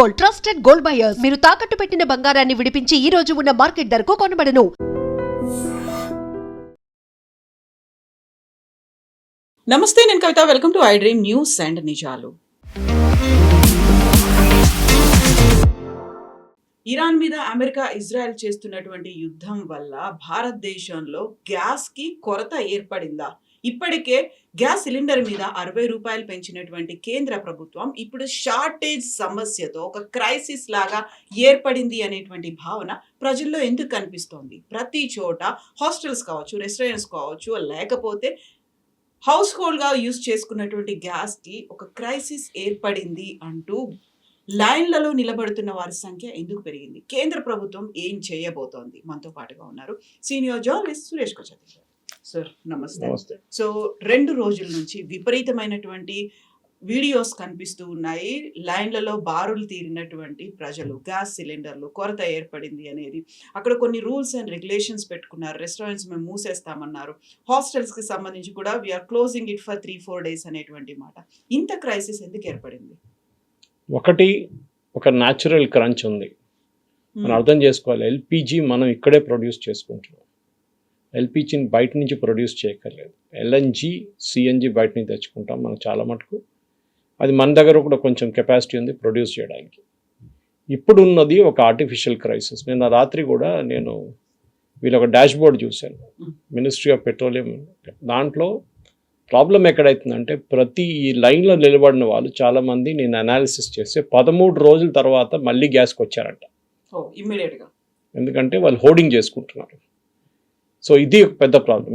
Gold, trusted gold buyers. మీరు తాకట్టు పెట్టిన బంగారాన్ని విడిపించి ఈ రోజు ఉన్న మార్కెట్ ధరకు కొనబడను. నమస్తే, నేను Kavitha. Welcome to I dream news and నిజాలు. ఇరాన్ మీద అమెరికా, ఇజ్రాయెల్ చేస్తున్నటువంటి యుద్ధం వల్ల భారతదేశంలో గ్యాస్ కి కొరత ఏర్పడిందా? ఇప్పటికే గ్యాస్ సిలిండర్ మీద 60 రూపాయలు పెంచినటువంటి కేంద్ర ప్రభుత్వం ఇప్పుడు షార్టేజ్ సమస్యతో ఒక క్రైసిస్ లాగా ఏర్పడింది అనేటువంటి భావన ప్రజల్లో ఎందుకు కనిపిస్తోంది? ప్రతి చోట హాస్టల్స్ కావచ్చు, రెస్టారెంట్స్ కావచ్చు, లేకపోతే హౌస్ హోల్డ్గా యూజ్ చేసుకున్నటువంటి గ్యాస్కి ఒక క్రైసిస్ ఏర్పడింది అంటూ లైన్లలో నిలబడుతున్న వారి సంఖ్య ఎందుకు పెరిగింది? కేంద్ర ప్రభుత్వం ఏం చేయబోతోంది? మనతో పాటుగా ఉన్నారు సీనియర్ జర్నలిస్ట్ సురేష్ కొచతి గారు. సార్ నమస్తే. సో 2 రోజుల నుంచి విపరీతమైనటువంటి వీడియోస్ కనిపిస్తూ ఉన్నాయి. లైన్లలో బారులు తీరినటువంటి ప్రజలు, గ్యాస్ సిలిండర్లు కొరత ఏర్పడింది అనేది. అక్కడ కొన్ని రూల్స్ అండ్ రెగ్యులేషన్స్ పెట్టుకున్నారు. రెస్టారెంట్స్ మేము మూసేస్తామన్నారు. హాస్టల్స్కి సంబంధించి కూడా we are closing it for 3-4 days అనేటువంటి మాట. ఇంత క్రైసిస్ ఎందుకు ఏర్పడింది? ఒకటి, ఒక న్యాచురల్ క్రంచ్ ఉంది. మనం అర్థం చేసుకోవాలి. ఎల్పిజి మనం ఇక్కడే ప్రొడ్యూస్ చేసుకుంటున్నాం. ఎల్పిజిని బయట నుంచి ప్రొడ్యూస్ చేయక్కర్లేదు. ఎల్ఎన్జి, సిఎన్జి బయట నుంచి తెచ్చుకుంటాం మనం చాలా మటుకు. అది మన దగ్గర కూడా కొంచెం కెపాసిటీ ఉంది ప్రొడ్యూస్ చేయడానికి. ఇప్పుడు ఉన్నది ఒక ఆర్టిఫిషియల్ క్రైసిస్. నిన్న రాత్రి కూడా నేను వీళ్ళు ఒక డాష్ బోర్డ్ చూశాను, మినిస్ట్రీ ఆఫ్ పెట్రోలియం. దాంట్లో ప్రాబ్లం ఎక్కడైతుందంటే ప్రతి ఈ లైన్లో నిలబడిన వాళ్ళు చాలామంది నేను అనాలిసిస్ చేస్తే 13 రోజుల తర్వాత మళ్ళీ గ్యాస్కి వచ్చారంట ఇమ్మీడియట్గా. ఎందుకంటే వాళ్ళు హోర్డింగ్ చేసుకుంటున్నారు. సో ఇది ఒక పెద్ద ప్రాబ్లం.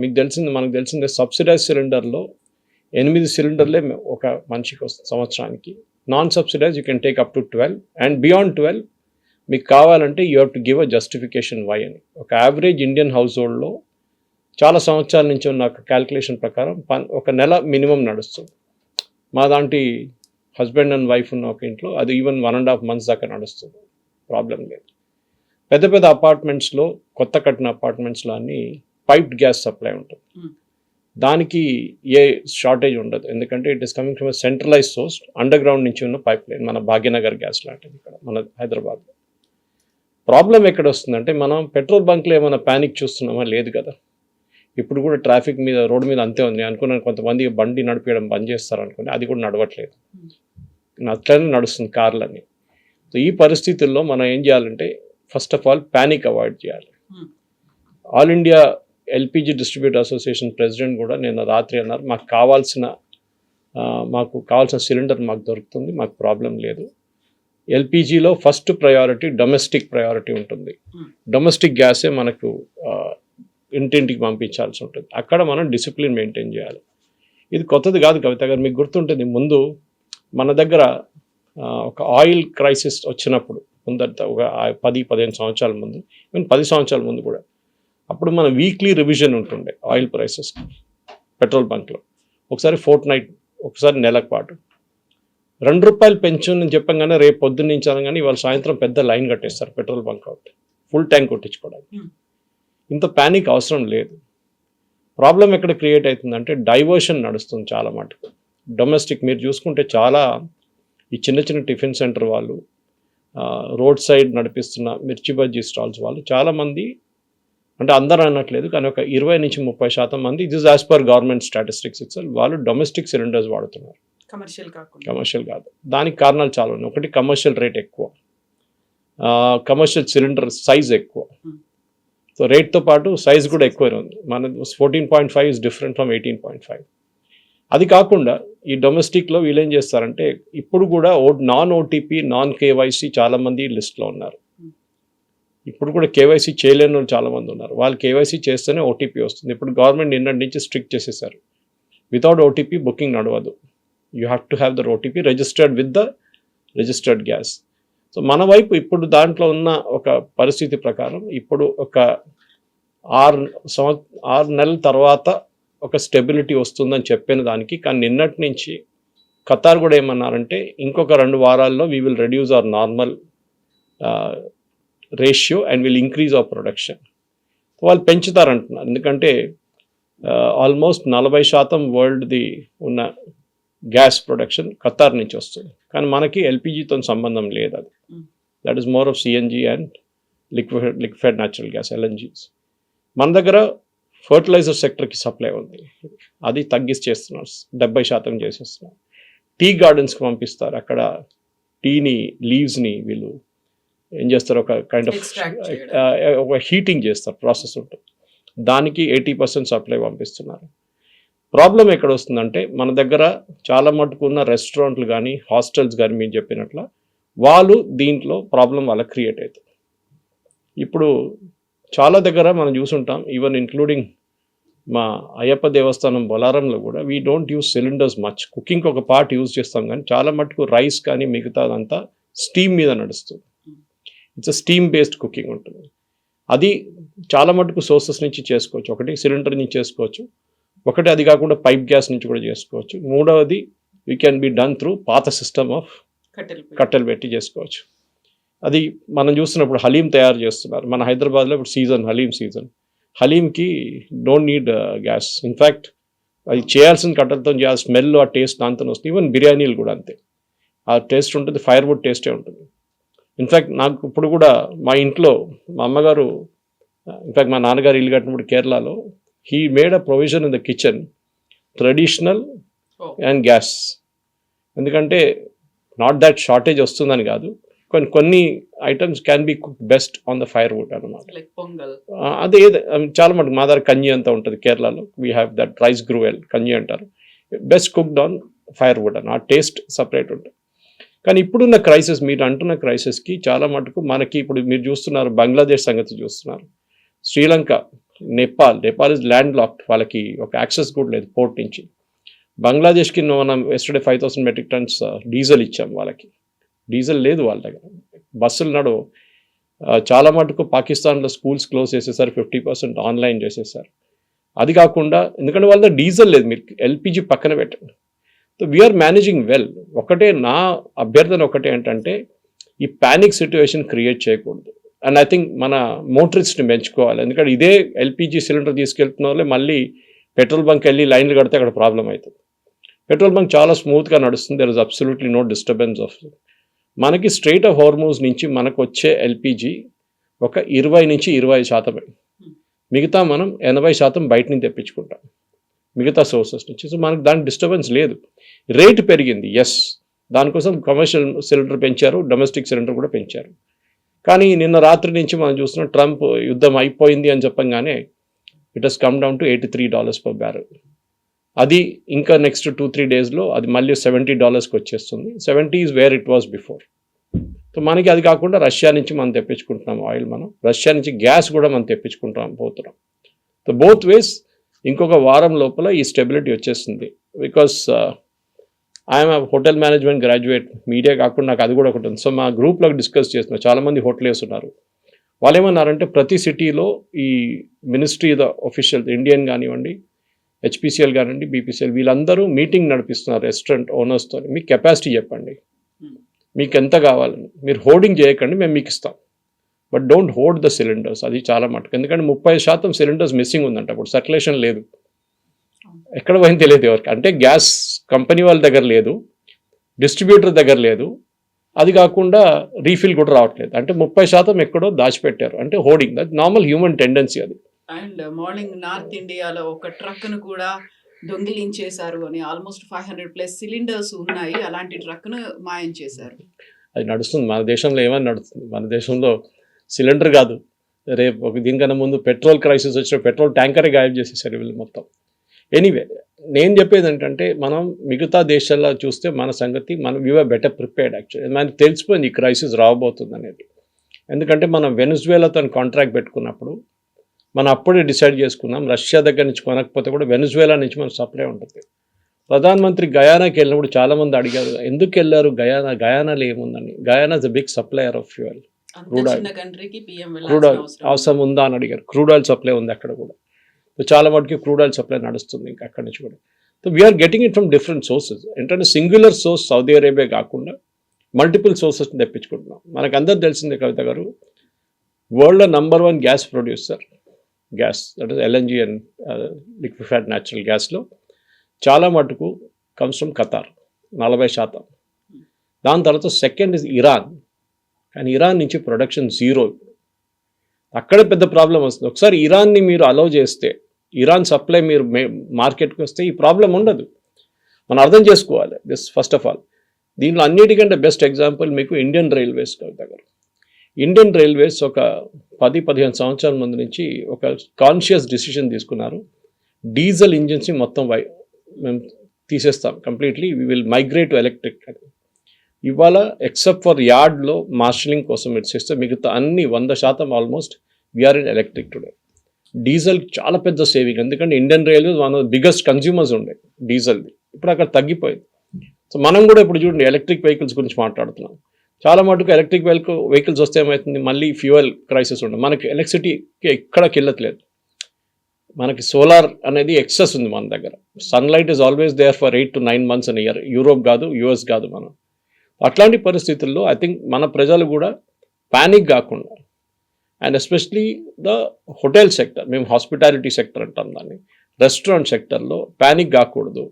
మనకు తెలిసిందే సబ్సిడైజ్ సిలిండర్లో 8 సిలిండర్లే ఒక మనిషికి వస్తుంది సంవత్సరానికి. Non subsidize you can take up to 12 and beyond 12 మీకు కావాలంటే you have to give a justification why అని. ఒక యావరేజ్ ఇండియన్ హౌస్ హోల్డ్లో చాలా సంవత్సరాల నుంచి ఉన్న క్యాల్కులేషన్ ప్రకారం ఒక నెల మినిమం నడుస్తుంది. మా దాంటి హస్బెండ్ అండ్ వైఫ్ ఉన్న ఒక ఇంట్లో అది ఈవెన్ 1.5 months దాకా నడుస్తుంది, ప్రాబ్లం లేదు. పెద్ద పెద్ద అపార్ట్మెంట్స్లో, కొత్త కట్టిన అపార్ట్మెంట్స్లో అన్ని పైప్డ్ గ్యాస్ సప్లై ఉంటుంది. దానికి ఏ షార్టేజ్ ఉండదు, ఎందుకంటే it is coming from centralise source, under ground నుంచి ఉన్న పైప్ లైన్. మన భాగ్యనగర్ గ్యాస్ లాంటిది ఇక్కడ మన హైదరాబాద్లో. ప్రాబ్లం ఎక్కడ వస్తుందంటే మనం పెట్రోల్ బంక్లో ఏమైనా ప్యానిక్ చూస్తున్నామా? లేదు కదా. ఇప్పుడు కూడా ట్రాఫిక్ మీద, రోడ్డు మీద అంతే ఉంది. అనుకున్నాను కొంతమంది బండి నడిపేయడం బంద్ చేస్తారు అనుకుని, అది కూడా నడవట్లేదు. అట్లనే నడుస్తుంది కార్లన్నీ. సో ఈ పరిస్థితుల్లో మనం ఏం చేయాలంటే first of all panic avoid చేయాలి. All India LPG distributor association president కూడా నిన్న రాత్రి అన్నారు, మాకు కావాల్సిన సిలిండర్ మాకు దొరుకుతుంది, మాకు ప్రాబ్లం లేదు. ఎల్పిజిలో ఫస్ట్ ప్రయారిటీ డొమెస్టిక్ ప్రయారిటీ ఉంటుంది. డొమెస్టిక్ గ్యాసే మనకు ఇంటింటికి పంపించాల్సి ఉంటుంది. అక్కడ మనం డిసిప్లిన్ మెయింటైన్ చేయాలి. ఇది కొత్తది కాదు కవిత గారు, మీకు గుర్తుంటుంది. ముందు మన దగ్గర ఒక ఆయిల్ క్రైసిస్ వచ్చినప్పుడు ముందట ఒక 10-15 సంవత్సరాల ముందు, ఈవెన్ 10 సంవత్సరాల ముందు కూడా, అప్పుడు మన వీక్లీ రివిజన్ ఉంటుండే ఆయిల్ ప్రైసెస్ పెట్రోల్ బంక్లో. ఒకసారి ఫోర్ట్నైట్, ఒకసారి నెలకు పాటు. 2 రూపాయలు పెంచు నేను చెప్పంగానే రేపు పొద్దున్న నుంచి అనగానే ఇవాళ సాయంత్రం పెద్ద లైన్ కట్టేస్తారు petrol bunk out, full tank కొట్టించుకోవడానికి. ఇంత ప్యానిక్ అవసరం లేదు. ప్రాబ్లం ఎక్కడ క్రియేట్ అవుతుందంటే డైవర్షన్ నడుస్తుంది చాలా మటుకు. డొమెస్టిక్ మీరు చూసుకుంటే చాలా ఈ చిన్న చిన్న టిఫిన్ సెంటర్ వాళ్ళు, రోడ్ సైడ్ నడిపిస్తున్న మిర్చి బజ్జీ స్టాల్స్ వాళ్ళు చాలామంది, అంటే అందరూ అనట్లేదు కానీ ఒక 20-30% మంది, it is as per government statistics itself, వాళ్ళు డొమెస్టిక్ సిలిండర్స్ వాడుతున్నారు, కమర్షియల్ కాదు. దానికి కారణాలు చాలా ఉన్నాయి. ఒకటి, కమర్షియల్ రేట్ ఎక్కువ, కమర్షియల్ సిలిండర్ సైజ్ ఎక్కువ. సో రేట్తో పాటు సైజ్ కూడా ఎక్కువ ఉంది. మన 14.5 ఇస్ డిఫరెంట్ ఫ్రమ్ 18.5. అది కాకుండా ఈ డొమెస్టిక్లో వీళ్ళు ఏం చేస్తారంటే ఇప్పుడు కూడా నాన్ ఓటీపీ, నాన్ కేవైసీ చాలామంది లిస్ట్లో ఉన్నారు. ఇప్పుడు కూడా కేవైసీ చేయలేని వాళ్ళు చాలామంది ఉన్నారు. వాళ్ళు కేవైసీ చేస్తేనే ఓటీపీ వస్తుంది. ఇప్పుడు గవర్నమెంట్ నిన్నటి నుంచి స్ట్రిక్ట్ చేసేసారు. వితౌట్ ఓటీపీ బుకింగ్ నడవదు. You have to have the OTP registered with the registered gas. So మన వైపు ఇప్పుడు దాంట్లో ఉన్న ఒక పరిస్థితి ప్రకారం ఇప్పుడు ఒక 6 నెలల తర్వాత ఒక స్టెబిలిటీ వస్తుందని చెప్పిన దానికి, కానీ నిన్నటి నుంచి ఖతార్ కూడా ఏమన్నారంటే ఇంకొక 2 వారాల్లో we will reduce our normal ratio and will increase hour production. వాళ్ళు పెంచుతారంటున్నారు. ఎందుకంటే ఆల్మోస్ట్ 40% వరల్డ్ది ఉన్న గ్యాస్ ప్రొడక్షన్ ఖతార్ నుంచి వస్తుంది, కానీ మనకి ఎల్పిజితో సంబంధం లేదు. అది that is more of CNG and liquefied natural gas LNGs. మన దగ్గర ఫర్టిలైజర్ సెక్టర్కి సప్లై ఉంది, అది తగ్గిసి చేస్తున్నారు, 70% చేసేస్తున్నారు. టీ గార్డెన్స్కి పంపిస్తారు, అక్కడ టీని లీవ్స్ని వీళ్ళు ఏం చేస్తారు, ఒక కైండ్ ఆఫ్ ఒక హీటింగ్ చేస్తారు, ప్రాసెస్ ఉంటుంది, దానికి 80% సప్లై పంపిస్తున్నారు. ప్రాబ్లం ఎక్కడ వస్తుందంటే మన దగ్గర చాలా మటుకు ఉన్న రెస్టారెంట్లు కానీ హాస్టల్స్ కానీ మీరు చెప్పినట్ల వాళ్ళు దీంట్లో ప్రాబ్లం వాళ్ళకి క్రియేట్ అవుతుంది. ఇప్పుడు చాలా దగ్గర మనం చూసుంటాం, ఈవెన్ ఇంక్లూడింగ్ మా అయ్యప్ప దేవస్థానం బొలారంలో కూడా we don't use cylinders much. కుకింగ్కి ఒక పార్ట్ యూజ్ చేస్తాం, కానీ చాలా మటుకు రైస్ కానీ మిగతాదంతా స్టీమ్ మీద నడుస్తుంది. It's a steam based cooking ఉంటుంది. అది చాలా మటుకు సోర్సెస్ నుంచి చేసుకోవచ్చు. ఒకటి సిలిండర్ నుంచి చేసుకోవచ్చు, ఒకటి అది కాకుండా పైప్ గ్యాస్ నుంచి కూడా చేసుకోవచ్చు. మూడవది we can be done through పాత సిస్టమ్ ఆఫ్ కట్టెలు పెట్టి చేసుకోవచ్చు. అది మనం చూస్తున్నప్పుడు హలీం తయారు చేస్తున్నారు మన హైదరాబాద్లో. ఇప్పుడు సీజన్ హలీం సీజన్, హలీంకి డోంట్ నీడ్ గ్యాస్. ఇన్ఫ్యాక్ట్ అది చేయాల్సిన కట్టెలతో చేయాలి, స్మెల్ ఆ టేస్ట్ దాంతో వస్తుంది. ఈవెన్ బిర్యానీలు కూడా అంతే, ఆ టేస్ట్ ఉంటుంది, ఫైర్వుడ్ టేస్టే ఉంటుంది. ఇన్ఫ్యాక్ట్ నాకు ఇప్పుడు కూడా మా ఇంట్లో మా అమ్మగారు, ఇన్ఫ్యాక్ట్ మా నాన్నగారు ఇల్లు కట్టినప్పుడు కేరళలో he made a provision in the kitchen traditional and gas. ఎందుకంటే నాట్ దాట్ షార్టేజ్ వస్తుందని కాదు, కొన్ని items can be cook best on the firewood అనమాట. అదే చాలా మటుకు మా దగ్గర కన్యీ అంతా ఉంటుంది కేరళలో, వీ హ్యావ్ దట్ రైస్ గ్రూవెల్ కన్యీ అంటారు, బెస్ట్ కుక్డ్ ఆన్ ఫైర్వుడ్ అని, ఆ టేస్ట్ సపరేట్ ఉంటుంది. కానీ ఇప్పుడున్న క్రైసిస్, మీరు అంటున్న క్రైసిస్కి చాలా మటుకు మనకి ఇప్పుడు మీరు చూస్తున్నారు, బంగ్లాదేశ్ సంగతి చూస్తున్నారు, Sri Lanka, Nepal is land locked, వాళ్ళకి ఒక యాక్సెస్ కూడా లేదు పోర్ట్ నుంచి. బంగ్లాదేశ్కి మనం ఎస్టర్డే 5,000 మెట్రిక్ టన్స్ డీజిల్ ఇచ్చాం, వాళ్ళకి డీజిల్ లేదు వాళ్ళ దగ్గర, బస్సులు నడవు. చాలా మటుకు పాకిస్తాన్లో స్కూల్స్ క్లోజ్ చేసేసారు, 50% ఆన్లైన్ చేసేసారు. అది కాకుండా ఎందుకంటే వాళ్ళ డీజిల్ లేదు, మీరు ఎల్పిజి పక్కన పెట్టండి. So we are managing well. ఒకటే నా అభ్యర్థన ఒకటే ఏంటంటే ఈ ప్యానిక్ సిచ్యువేషన్ క్రియేట్ చేయకూడదు. అండ్ ఐ థింక్ మన మోటరిస్ట్ని పెంచుకోవాలి, ఎందుకంటే ఇదే ఎల్పిజి సిలిండర్ తీసుకెళ్తున్న వాళ్ళే మళ్ళీ పెట్రోల్ బంక్ వెళ్ళి లైన్లు కడితే అక్కడ ప్రాబ్లం అవుతుంది. పెట్రోల్ బంక్ చాలా స్మూత్గా నడుస్తుంది, there is absolutely no disturbance of. మనకి స్ట్రైట్ ఆఫ్ హార్మోజ్ నుంచి మనకు వచ్చే ఎల్పిజి ఒక 20 నుంచి 25%, మిగతా మనం 80% బయట నుంచి తెప్పించుకుంటాం మిగతా సోర్సెస్ నుంచి. సో మనకు దానికి డిస్టర్బెన్స్ లేదు. రేటు పెరిగింది, ఎస్, దానికోసం కమర్షియల్ సిలిండర్ పెంచారు, డొమెస్టిక్ సిలిండర్ కూడా పెంచారు. కానీ నిన్న రాత్రి నుంచి మనం చూస్తున్నాం, ట్రంప్ యుద్ధం అయిపోయింది అని చెప్పంగానే it has come down to $83 per barrel. అది ఇంకా నెక్స్ట్ 2-3 డేస్లో అది మళ్ళీ $70కి వచ్చేస్తుంది. 70 is where it was before. So మనకి అది కాకుండా రష్యా నుంచి మనం తెప్పించుకుంటున్నాం ఆయిల్, మనం రష్యా నుంచి గ్యాస్ కూడా మనం పోతున్నాం. సో బోత్ వేస్ ఇంకొక వారం లోపల ఈ స్టెబిలిటీ వచ్చేస్తుంది. Because I'm hotel management graduate, media కాకుండా నాకు అది కూడా ఒకటి ఉంది. సో మా గ్రూప్లో డిస్కస్ చేస్తున్నారు, చాలామంది హోటలేస్ ఉన్నారు. వాళ్ళు ఏమన్నారంటే ప్రతి సిటీలో ఈ మినిస్ట్రీ ఆఫీషియల్ ఇండియన్ కానివ్వండి, హెచ్పిసిఎల్ కానివ్వండి, బీపీసీఎల్, వీళ్ళందరూ మీటింగ్ నడిపిస్తున్నారు రెస్టారెంట్ ఓనర్స్తో. మీకు కెపాసిటీ చెప్పండి, మీకు ఎంత కావాలని, మీరు హోర్డింగ్ చేయకండి, మేము మీకు ఇస్తాం, but don't hold the cylinders. అది చాలా మటుకు, ఎందుకంటే 30% సిలిండర్స్ మిస్సింగ్ ఉందంట, అప్పుడు సర్క్యులేషన్ లేదు, ఎక్కడ పోయింది తెలియదు ఎవరికి. అంటే గ్యాస్ కంపెనీ వాళ్ళ దగ్గర లేదు, డిస్ట్రిబ్యూటర్ దగ్గర లేదు, అది కాకుండా రీఫిల్ కూడా రావట్లేదు. అంటే 30% ఎక్కడో దాచిపెట్టారు, అంటే hoarding. That normal human tendency అది. అండ్ మార్నింగ్ నార్త్ ఇండియాలో ఒక ట్రక్ను కూడా దొంగిలించేశారు అని, ఆల్మోస్ట్ 500+ సిలిండర్స్ ఉన్నాయి, అలాంటి ట్రక్ను మాయం చేశారు. అది నడుస్తుంది మన దేశంలో, ఏమైనా నడుస్తుంది మన దేశంలో. సిలిండర్ కాదు, రేపు దీనికన్నా ముందు పెట్రోల్ క్రైసిస్ వచ్చిన పెట్రోల్ ట్యాంకరే గాయబ్ చేసేసారు వీళ్ళు మొత్తం. ఎనీవే, నేను చెప్పేది ఏంటంటే మనం మిగతా దేశాల్లో చూస్తే మన సంగతి, మనం వీఆర్ బెటర్ ప్రిపేర్డ్. యాక్చువల్లీ మనకి తెలిసిపోయింది ఈ క్రైసిస్ రాబోతుంది అనేది. ఎందుకంటే మనం వెనిజువేలాతో కాంట్రాక్ట్ పెట్టుకున్నప్పుడు మనం అప్పుడే డిసైడ్ చేసుకున్నాం, రష్యా దగ్గర నుంచి కొనకపోతే కూడా వెనిజువేలా నుంచి మనకు సప్లై ఉంటుంది. ప్రధానమంత్రి గయానాకి వెళ్ళినప్పుడు చాలామంది అడిగారు, ఎందుకు వెళ్ళారు గయానాలో ఏముందని. Guyana is a big supplier of fuel, crude oil అవసరం ఉందా అని అడిగారు. క్రూడ్ ఆయిల్ సప్లై ఉంది అక్కడ కూడా. సో చాలా మటుకి క్రూడ్ ఆయిల్ సప్లై నడుస్తుంది ఇంకా అక్కడి నుంచి కూడా. So we are getting it from different sources. ఏంటంటే సింగులర్ సోర్స్ సౌదీ అరేబియా కాకుండా మల్టిపుల్ సోర్సెస్ తెప్పించుకుంటున్నాం. మనకు అందరు తెలిసిందే కవిత గారు, వరల్డ్లో #1 gas producer, gas that is LNG and liquefied natural గ్యాస్లో చాలా మటుకు కమ్స్ ఫ్రమ్ ఖతార్ 40%. దాని తర్వాత సెకండ్ ఇస్ ఇరాన్. కానీ ఇరాన్ నుంచి ప్రొడక్షన్ జీరో. అక్కడ పెద్ద ప్రాబ్లం వస్తుంది. ఒకసారి ఇరాన్ని మీరు అలౌ చేస్తే, ఇరాన్ సప్లై మీరు మార్కెట్కి వస్తే ఈ ప్రాబ్లం ఉండదు. మనం అర్థం చేసుకోవాలి దిస్ ఫస్ట్ ఆఫ్ ఆల్. దీనిలో అన్నిటికంటే బెస్ట్ ఎగ్జాంపుల్ మీకు ఇండియన్ రైల్వేస్ దగ్గర. ఇండియన్ రైల్వేస్ ఒక 10-15 సంవత్సరాల ముందు నుంచి ఒక కాన్షియస్ డిసిషన్ తీసుకున్నారు. డీజిల్ ఇంజిన్స్ని మొత్తం మేము తీసేస్తాం completely, we will migrate to electric. ఇవాళ ఎక్సెప్ట్ ఫర్ యార్డ్లో మార్షలింగ్ కోసం ఇట్స్ మిగతా అన్ని 100% almost we are in electric today. Diesel చాలా పెద్ద సేవింగ్, ఎందుకంటే Indian Railways one of the biggest consumers ఉండే డీజిల్ది. ఇప్పుడు అక్కడ తగ్గిపోయింది. సో మనం కూడా ఇప్పుడు చూడండి ఎలక్ట్రిక్ వెహికల్స్ గురించి మాట్లాడుతున్నాం. చాలా మటుకు ఎలక్ట్రిక్ వెహికల్స్ వస్తే ఏమవుతుంది, మళ్ళీ ఫ్యూయల్ క్రైసిస్ ఉండదు. మనకి ఎలక్ట్రిసిటీకి ఎక్కడ కిల్లట్లేదు. మనకి సోలార్ అనేది ఎక్సెస్ ఉంది మన దగ్గర. Sunlight is always there for 8 to 9 months in year. Europe కాదు, యూఎస్ కాదు మనం. అట్లాంటి పరిస్థితుల్లో ఐ థింక్ మన ప్రజలు కూడా ప్యానిక్ కాకుండా, and especially the hotel sector, మేము హాస్పిటాలిటీ సెక్టర్ అంటాం దాన్ని, రెస్టారెంట్ సెక్టర్లో ప్యానిక్ కాకూడదు.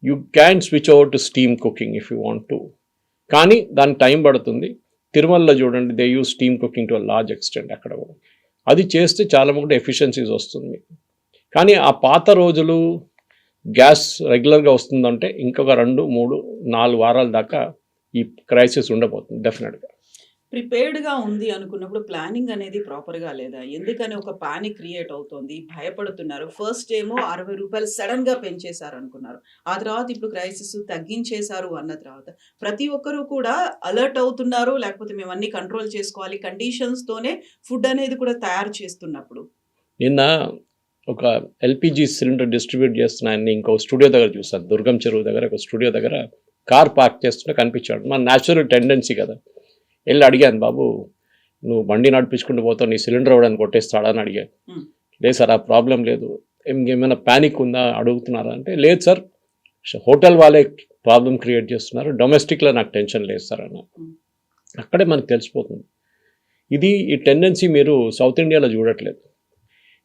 You can switch over to steam cooking if you want to, కానీ దానికి టైం పడుతుంది. తిరుమలలో చూడండి, they use steam cooking to a large extent. అక్కడ కూడా అది చేస్తే చాలా మటుకు ఎఫిషియన్సీస్ వస్తుంది. కానీ ఆ పాత రోజులు గ్యాస్ రెగ్యులర్గా వస్తుందంటే ఇంకొక 2-3-4 వారాల దాకా ఈ క్రైసిస్ ఉండబోతుంది డెఫినెట్గా. ప్రిపేర్డ్గా ఉంది అనుకున్నప్పుడు ప్లానింగ్ అనేది ప్రాపర్గా లేదా? ఎందుకని ఒక పానిక్ క్రియేట్ అవుతుంది, భయపడుతున్నారు. ఫస్ట్ ఏమో 60 రూపాయలు సడన్గా పెంచేశారు అనుకున్నారు, ఆ తర్వాత ఇప్పుడు క్రైసిస్ తగ్గించేశారు అన్న తర్వాత ప్రతి ఒక్కరూ కూడా అలర్ట్ అవుతున్నారు. లేకపోతే మేము అన్ని కంట్రోల్ చేసుకోవాలి కండిషన్స్తోనే ఫుడ్ అనేది కూడా తయారు చేస్తున్నప్పుడు. నిన్న ఒక ఎల్పిజి సిలిండర్ డిస్ట్రిబ్యూట్ చేస్తున్నాయని ఇంకో స్టూడియో దగ్గర చూస్తాను, దుర్గం చెరువు దగ్గర ఒక స్టూడియో దగ్గర కార్ పార్క్ చేస్తుంటే కనిపించాడు. మన న్యాచురల్ టెండెన్సీ కదా, వెళ్ళి అడిగాను, బాబు నువ్వు బండి నడిపించుకుంటూ పోతావు, నీ సిలిండర్ అవ్వడానికి కొట్టేస్తాడని అడిగాను. లేదు సార్, ఆ ప్రాబ్లం లేదు, ఏమైనా ప్యానిక్ ఉందా అడుగుతున్నారా అంటే, లేదు సార్ హోటల్ వాళ్ళే ప్రాబ్లం క్రియేట్ చేస్తున్నారు, డొమెస్టిక్లో నాకు టెన్షన్ లేదు సార్ అన్న. అక్కడే మనకు తెలిసిపోతుంది. ఈ టెండెన్సీ మీరు సౌత్ ఇండియాలో చూడట్లేదు,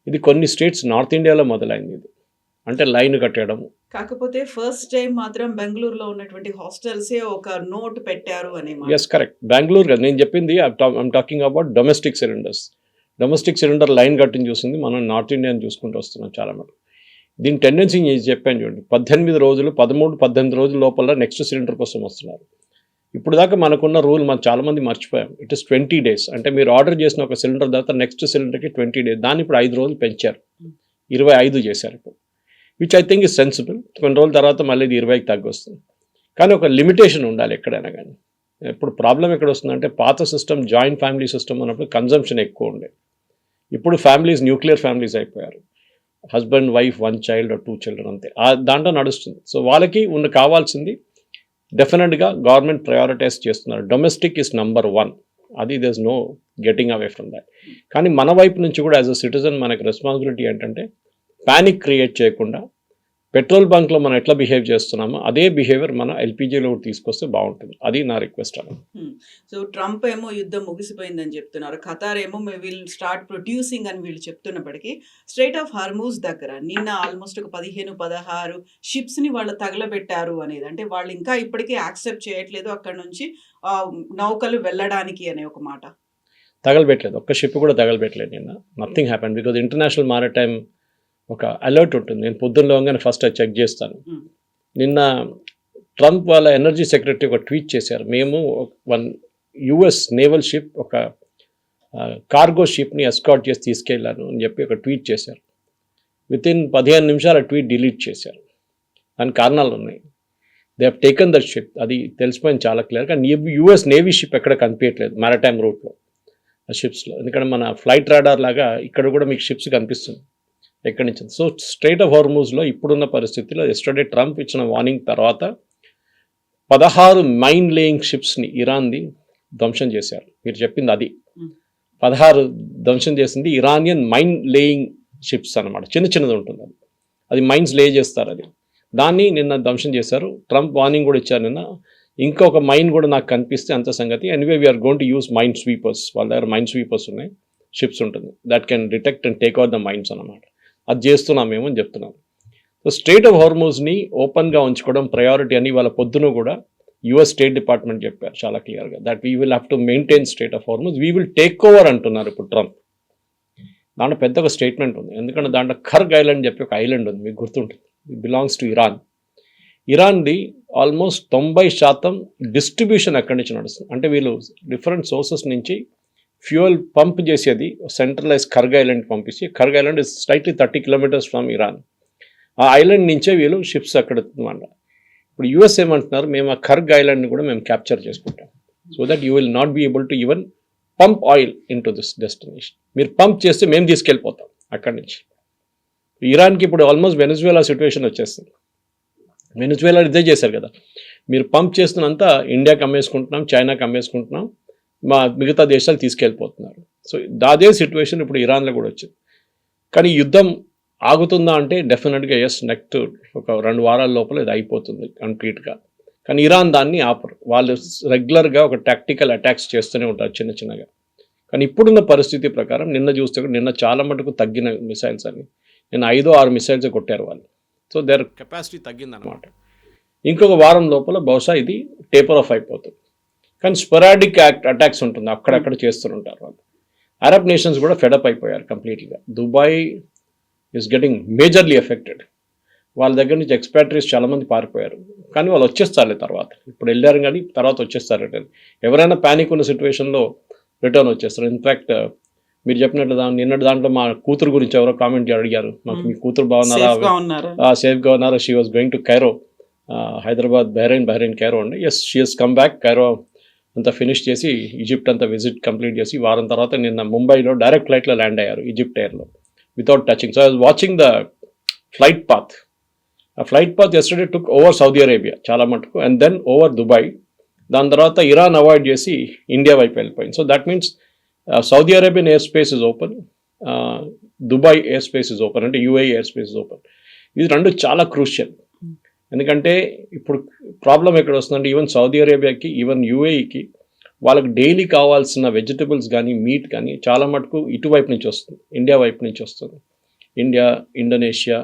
ఇది కొన్ని స్టేట్స్ నార్త్ ఇండియాలో మొదలైంది. ఇది అంటే లైన్ కట్టడం. కాకపోతే ఫస్ట్ టైం మాత్రం బెంగళూరులో ఉన్నటువంటి హాస్టల్సే ఒక నోట్ పెట్టారు అని. ఎస్ కరెక్ట్, బెంగళూరు కదా నేను చెప్పింది. I'm talking about domestic cylinders. Domestic cylinder line cutting చూసింది మనం నార్త్ ఇండియాని చూసుకుంటూ వస్తున్నాం చాలా మటుకు. దీని టెండెన్సీ చెప్పాను చూడండి, 18 రోజులు 13-18 రోజుల లోపల నెక్స్ట్ సిలిండర్ కోసం వస్తున్నారు. ఇప్పుడు దాకా మనకున్న రూల్ మనం చాలామంది మర్చిపోయాం. It is 20 days. అంటే మీరు ఆర్డర్ చేసిన ఒక సిలిండర్ తర్వాత నెక్స్ట్ సిలిండర్కి 20 days. దాన్ని ఇప్పుడు 5 రోజులు పెంచారు, 25 చేశారు ఇప్పుడు, which I think is sensible. కొన్ని రోజుల తర్వాత మళ్ళీ ఇది 20కి తగ్గొస్తుంది. కానీ ఒక లిమిటేషన్ ఉండాలి ఎక్కడైనా కానీ. ఇప్పుడు ప్రాబ్లం ఎక్కడ వస్తుందంటే, పాత సిస్టమ్ జాయింట్ ఫ్యామిలీ సిస్టమ్ ఉన్నప్పుడు కన్జంప్షన్ ఎక్కువ ఉండే. ఇప్పుడు ఫ్యామిలీస్ న్యూక్లియర్ ఫ్యామిలీస్ అయిపోయారు, husband wife 1 child or 2 children అంతే, దాంట్లో నడుస్తుంది. సో వాళ్ళకి కావాల్సింది డెఫినెట్గా గవర్నమెంట్ ప్రయారిటైజ్ చేస్తున్నారు. డొమెస్టిక్ ఇస్ నంబర్ 1, అది there is no getting away from that. కానీ మన వైపు నుంచి కూడా యాజ్ అ సిటిజన్ మనకి రెస్పాన్సిబిలిటీ ఏంటంటే, ప్యానిక్ క్రియేట్ చేయకుండా పెట్రోల్ బంక్లో మనం ఎట్లా బిహేవ్ చేస్తున్నామో అదే బిహేవియర్ మన ఎల్పిజీలో తీసుకొస్తే బాగుంటుంది. అది నా రిక్వెస్ట్ అన్న. సో ట్రంప్ ఏమో యుద్ధం ముగిసిపోయిందని చెప్తున్నారు, ఖతార్ ఏమో మే విల్ స్టార్ట్ ప్రొడ్యూసింగ్ అని వీళ్ళు చెప్తున్నప్పటికీ స్ట్రైట్ ఆఫ్ హార్మూజ్ దగ్గర నిన్న ఆల్మోస్ట్ ఒక 15-16 షిప్స్ని వాళ్ళు తగలబెట్టారు అనేది. అంటే వాళ్ళు ఇంకా ఇప్పటికీ యాక్సెప్ట్ చేయట్లేదు అక్కడ నుంచి నౌకలు వెళ్ళడానికి అనే ఒక మాట. తగలబెట్టలేదు, ఒక్క షిప్ కూడా తగలబెట్టలేదు నిన్న. Nothing happen because international maritime ఒక అలర్ట్ ఉంటుంది. నేను పొద్దున్నలోగానే ఫస్ట్ అది చెక్ చేస్తాను. నిన్న ట్రంప్ వాళ్ళ ఎనర్జీ సెక్రటరీ ఒక ట్వీట్ చేశారు, మేము 1 US నేవల్ షిప్ ఒక కార్గో షిప్ని ఎస్కార్ట్ చేసి తీసుకెళ్ళాను అని చెప్పి ఒక ట్వీట్ చేశారు. వితిన్ 15 నిమిషాలు ఆ ట్వీట్ డిలీట్ చేశారు. దానికి కారణాలు ఉన్నాయి. They have taken that ship, అది తెలిసిపోయింది చాలా క్లియర్. కానీ US నేవీ షిప్ ఎక్కడ కనిపించట్లేదు మ్యారిటైమ్ రూట్లో ఆ షిప్స్లో. ఎందుకంటే మన ఫ్లైట్ రాడార్ లాగా ఇక్కడ కూడా మీకు షిప్స్ కనిపిస్తుంది ఎక్కడి నుంచి. సో స్ట్రైట్ ఆఫ్ హార్మూజ్లో ఇప్పుడున్న పరిస్థితిలో ఎస్టర్డే ట్రంప్ ఇచ్చిన వార్నింగ్ తర్వాత 16 మైన్ లేయింగ్ షిప్స్ని ఇరాన్ది ధ్వంసం చేశారు. మీరు చెప్పింది అది 16 ధ్వంసం చేసింది ఇరానియన్ మైన్ లేయింగ్ షిప్స్ అనమాట. చిన్నది ఉంటుంది అది మైన్స్ లే చేస్తారు. దాన్ని నిన్న ధ్వంసం చేశారు. ట్రంప్ వార్నింగ్ కూడా ఇచ్చారు నిన్న, ఇంకొక మైన్ కూడా నాకు కనిపిస్తే అంత సంగతి. Anyway we are going to use mine sweepers, వాళ్ళ దగ్గర మైన్ స్వీపర్స్ ఉన్నాయి, షిప్స్ ఉంటుంది, that can detect and take out the mines అన్నమాట. అది చేస్తున్నాం మేము అని చెప్తున్నాం. సో స్ట్రెయిట్ ఆఫ్ హార్మోజ్ని ఓపెన్గా ఉంచుకోవడం ప్రయారిటీ అని వాళ్ళ పొద్దున కూడా యుఎస్ స్టేట్ డిపార్ట్మెంట్ చెప్పారు చాలా క్లియర్గా, that we will have to maintain state of Hormuz, we will take over అంటున్నారు ఇప్పుడు ట్రంప్. దాంట్లో పెద్ద ఒక స్టేట్మెంట్ ఉంది, ఎందుకంటే దాంట్లో ఖర్గ్ ఐలాండ్ చెప్పి ఒక ఐలాండ్ ఉంది, మీకు గుర్తుంటుంది, ఇట్ బిలాంగ్స్ టు ఇరాన్. ఇరాన్ది ఆల్మోస్ట్ 90% డిస్ట్రిబ్యూషన్ అక్కడి నుంచి నడుస్తుంది. అంటే వీళ్ళు డిఫరెంట్ సోర్సెస్ నుంచి ఫ్యూయల్ పంప్ చేసేది సెంట్రలైజ్ ఖర్గ్ ఐలాండ్ పంపించి, Kharg island is slightly 30 kilometers from Iran. ఆ ఐలాండ్ నుంచే వీళ్ళు షిప్స్ అక్కడ అనమాట. ఇప్పుడు యూఎస్ ఏమంటున్నారు, మేము ఆ ఖర్గ్ ఐలాండ్ని కూడా మేము క్యాప్చర్ చేసుకుంటాం, so that you will not be able to even pump oil in to this destination. మీరు పంప్ చేస్తే మేము తీసుకెళ్ళిపోతాం అక్కడి నుంచి. ఇరాన్కి ఇప్పుడు ఆల్మోస్ట్ వెనిజువేలా సిచ్యువేషన్ వచ్చేస్తుంది. వెనిజువేలా ఇదే చేశారు కదా, మీరు పంప్ చేస్తున్నంత ఇండియాకి అమ్మేసుకుంటున్నాం, చైనాకి అమ్మేసుకుంటున్నాం, మా మిగతా దేశాలు తీసుకెళ్ళిపోతున్నారు. సో అదే సిచ్యువేషన్ ఇప్పుడు ఇరాన్లో కూడా వచ్చింది. కానీ యుద్ధం ఆగుతుందా అంటే డెఫినెట్గా ఎస్, నెక్స్ట్ ఒక 2 వారాల లోపల ఇది అయిపోతుంది కంప్లీట్గా. కానీ ఇరాన్ దాన్ని ఆపరు, వాళ్ళు రెగ్యులర్గా ఒక టాక్టికల్ అటాక్స్ చేస్తూనే ఉంటారు చిన్న చిన్నగా. కానీ ఇప్పుడున్న పరిస్థితి ప్రకారం నిన్న చూస్తే నిన్న చాలా మటుకు తగ్గిన మిసైల్స్ అని, నిన్న 5-6 మిసైల్స్ కొట్టారు వాళ్ళు. సో దేర్ కెపాసిటీ తగ్గిందనమాట. ఇంకొక వారం లోపల బహుశా ఇది టేపర్ ఆఫ్ అయిపోతుంది. కానీ స్పొరాడిక్ అటాక్స్ ఉంటుంది, అక్కడక్కడ చేస్తుంటారు వాళ్ళు. అరబ్ నేషన్స్ కూడా ఫెడప్ అయిపోయారు కంప్లీట్గా. Dubai is getting majorly affected. వాళ్ళ దగ్గర నుంచి ఎక్స్పాట్రీస్ చాలామంది పారిపోయారు, కానీ వాళ్ళు వచ్చేస్తారులే తర్వాత. ఇప్పుడు వెళ్ళారు కానీ తర్వాత వచ్చేస్తారు రిటర్న్. ఎవరైనా ప్యానిక్ ఉన్న సిచ్యువేషన్లో రిటర్న్ వచ్చేస్తారు. ఇన్ఫ్యాక్ట్ మీరు చెప్పినట్లు నిన్నటి దాంట్లో మా కూతురు గురించి ఎవరో కామెంట్ అడిగారు, మాకు మీ కూతురు బాగున్నారా, సేఫ్గా ఉన్నారా, she was going to Cairo, Hyderabad, Bahrain Cairo అండి. Yes, she has come back. Cairo అంతా ఫినిష్ చేసి ఈజిప్ట్ అంతా విజిట్ కంప్లీట్ చేసి వారం తర్వాత నిన్న ముంబైలో డైరెక్ట్ ఫ్లైట్లో ల్యాండ్ అయ్యారు ఈజిప్ట్ ఎయిర్లో without touching. So I was watching the flight path. ఆ flight path yesterday took over Saudi Arabia చాలా మటుకు, అండ్ దెన్ ఓవర్ దుబాయ్. దాని తర్వాత ఇరాన్ అవాయిడ్ చేసి ఇండియా వైపు వెళ్ళిపోయింది. So that means Saudi Arabian air space is open, Dubai air space is open, అంటే UAE air space is open. ఇది రెండు చాలా క్రూషియల్. ఎందుకంటే ఇప్పుడు ప్రాబ్లం ఎక్కడ వస్తుందంటే ఈవెన్ సౌదీ అరేబియాకి, ఈవెన్ యూఏఈకి వాళ్ళకి డైలీ కావాల్సిన వెజిటబుల్స్ కానీ మీట్ కానీ చాలా మటుకు ఇటువైపు నుంచి వస్తుంది, ఇండియా వైపు నుంచి వస్తుంది. ఇండియా, ఇండోనేషియా,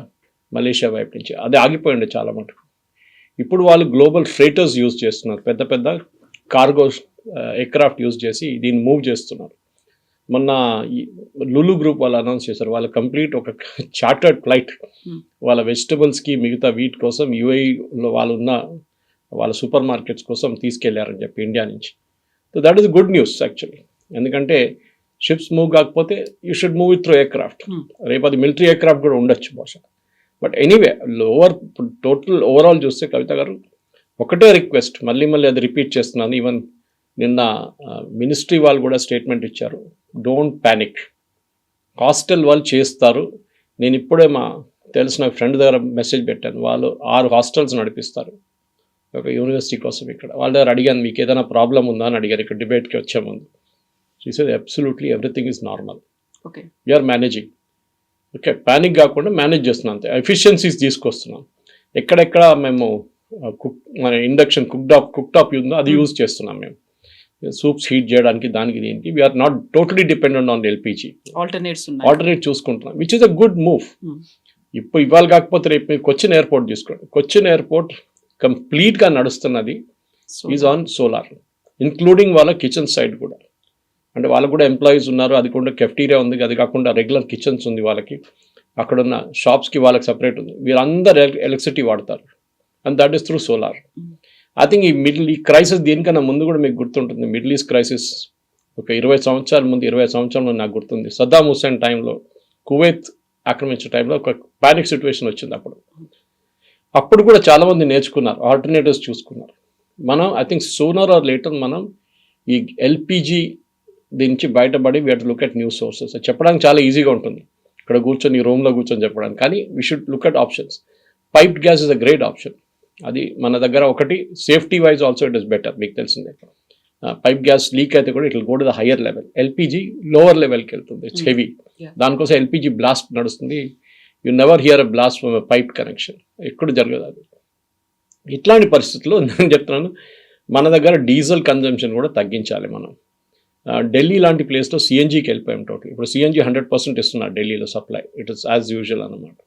మలేషియా వైపు నుంచి అది ఆగిపోయింది చాలా మటుకు. ఇప్పుడు వాళ్ళు గ్లోబల్ ఫ్రేటర్స్ యూజ్ చేస్తున్నారు, పెద్ద పెద్ద కార్గో ఎయిర్క్రాఫ్ట్ యూజ్ చేసి దీన్ని మూవ్ చేస్తున్నారు. మొన్న లులు గ్రూప్ వాళ్ళు అనౌన్స్ చేశారు, వాళ్ళ కంప్లీట్ ఒక చార్టర్డ్ ఫ్లైట్ వాళ్ళ వెజిటబుల్స్కి మిగతా వీట్ కోసం యూఏఈలో వాళ్ళ సూపర్ మార్కెట్స్ కోసం తీసుకెళ్లారని చెప్పి ఇండియా నుంచి. So that is good news actually. ఎందుకంటే షిప్స్ మూవ్ కాకపోతే you should move it through aircraft. రేపు అది మిలిటరీ ఎయిర్క్రాఫ్ట్ కూడా ఉండొచ్చు బహుశా. బట్ ఎనీవే టోటల్ ఓవరాల్ చూస్తే కవిత గారు ఒకటే రిక్వెస్ట్, మళ్ళీ అది రిపీట్ చేస్తున్నాను. ఈవెన్ నిన్న మినిస్ట్రీ వాళ్ళు కూడా స్టేట్మెంట్ ఇచ్చారు, డోంట్ ప్యానిక్, హాస్టల్ వాళ్ళు చేస్తారు. నేను ఇప్పుడే మా తెలిసిన ఫ్రెండ్ దగ్గర మెసేజ్ పెట్టాను, వాళ్ళు 6 హాస్టల్స్ నడిపిస్తారు ఒక యూనివర్సిటీ కోసం ఇక్కడ. వాళ్ళ దగ్గర అడిగాను, మీకు ఏదైనా ప్రాబ్లం ఉందా అని అడిగారు ఇక్కడ డిబేట్కి వచ్చే ముందు. She said absolutely everything is normal, okay, we are managing. Okay, panic కాకుండా మేనేజ్ చేస్తున్నాం అంతే, ఎఫిషియన్సీస్ తీసుకొస్తున్నాం. ఎక్కడెక్కడ మేము మన ఇండక్షన్ కుక్టాప్ ఉందో అది యూజ్ చేస్తున్నాం మేము, సూప్స్ హీట్ చేయడానికి, దానికి దీనికి. We are not totally dependent on LPG, alternate చూసుకుంటున్నాం, which is a good move. ఇప్పుడు ఇవాళ కాకపోతే రేపు మీరు కొచ్చిన్ ఎయిర్పోర్ట్ తీసుకోండి, కొచ్చిన్ ఎయిర్పోర్ట్ కంప్లీట్గా నడుస్తున్నది ఈజ్ ఆన్ సోలార్, ఇంక్లూడింగ్ వాళ్ళ కిచెన్ సైడ్ కూడా. అంటే వాళ్ళకు కూడా ఎంప్లాయీస్ ఉన్నారు, అది కూడా కెఫ్టీరియా ఉంది, అది కాకుండా రెగ్యులర్ కిచెన్స్ ఉంది వాళ్ళకి, అక్కడున్న షాప్స్కి వాళ్ళకి సపరేట్ ఉంది. వీళ్ళందరూ ఎలక్ట్రిసిటీ వాడతారు, and that is through solar. I think ఈ క్రైసిస్ దీనికన్నా ముందు కూడా మీకు గుర్తుంటుంది, మిడిల్ ఈస్ట్ క్రైసిస్ ఒక 20 సంవత్సరాల ముందు నాకు గుర్తుంది. సద్దాం హుస్సేన్ టైంలో కువైత్ ఆక్రమించే టైంలో ఒక పానిక్ సిచ్యువేషన్ వచ్చింది. అప్పుడు కూడా చాలామంది నేర్చుకున్నారు, ఆల్టర్నేటివ్స్ చూసుకున్నారు. మనం I think sooner or later మనం ఈ ఎల్పిజి దీని నుంచి బయటపడి we have to look at new sources. చెప్పడానికి చాలా ఈజీగా ఉంటుంది ఇక్కడ కూర్చొని, రూమ్లో కూర్చొని చెప్పడానికి, కానీ we should look at options. Piped gas is a great option. అది మన దగ్గర ఒకటి, safety wise also it is better. మీకు తెలిసిందే, పైప్ గ్యాస్ లీక్ అయితే కూడా it will go to the higher level. LPG lower లెవెల్కి వెళ్తుంది, ఇట్స్ హెవీ. దానికోసం ఎల్పిజి బ్లాస్ట్ నడుస్తుంది. You never here a blast from a pipe connection, ఎక్కడ జరగదు అది. ఇట్లాంటి పరిస్థితుల్లో నేను చెప్తున్నాను, మన దగ్గర డీజిల్ కన్జంప్షన్ కూడా తగ్గించాలి మనం. ఢిల్లీ లాంటి ప్లేస్లో సిఎన్జికి వెళ్ళిపోయాం టోటల్. ఇప్పుడు సిఎన్జి 100% ఇస్తున్నారు ఢిల్లీలో supply, it is as usual అనమాట.